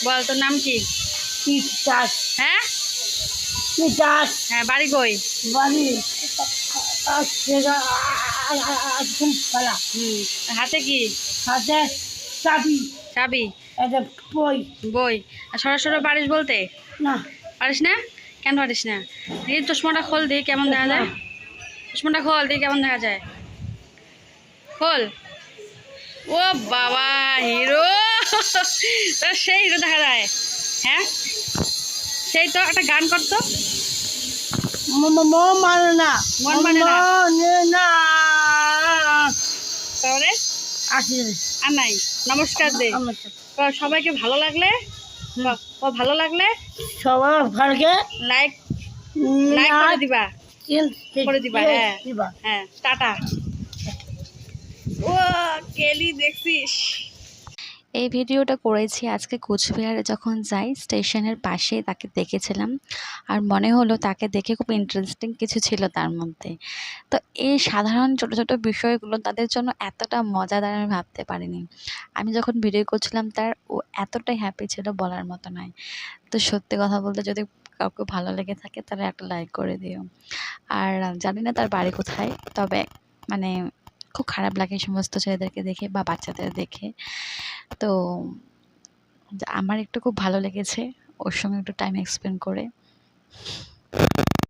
বল তোর নাম কি? চাষ হ্যাঁ চাষ হ্যাঁ, বাড়ি কই? বাড়ি হাতে কি? হাতে চাবি চাবি। এটা বই বই। আর সরাসরি পারিস বলতে? না পারিস না? কেন পারিস না? এই চশমাটা খোল দিই কেমন দেখা যায়। চশমাটা খোল দিই কেমন দেখা যায়। খোল। ও বাবা, হিরো! তোর সেই হিরো দেখা যায়। হ্যাঁ, সেই তো একটা গান করতো। মানে না মন মানে না। না তাহলে আসি আর নাই। নমস্কার দে। সবাইকে ভালো লাগলে, ভালো লাগলে সবার ঘরকে লাইক লাইক করে দিবা, করে দিবা। হ্যাঁ হ্যাঁ, টাটা। ও কেলি দেখছিস? এই ভিডিওটা করেছি আজকে কোচবিহারে যখন যাই, স্টেশনের পাশেই তাকে দেখেছিলাম। আর মনে হলো তাকে দেখে খুব ইন্টারেস্টিং কিছু ছিল তার মধ্যে। তো এই সাধারণ ছোট ছোট বিষয়গুলো তাদের জন্য এতটা মজাদার আমি ভাবতে পারিনি। আমি যখন ভিডিও করছিলাম ও এতটাই হ্যাপি ছিল বলার মতো নয়। তো সত্যি কথা বলতে, যদি কাউকে ভালো লেগে থাকে তাহলে একটা লাইক করে দিও। আর জানি না তার বাড়ি কোথায়, তবে মানে খুব খারাপ লাগে এই সমস্ত ছেলেদেরকে দেখে বা বাচ্চাদের দেখে। তো আমার একটু খুব ভালো লেগেছে ওর সঙ্গে একটু টাইম স্পেন্ড করে।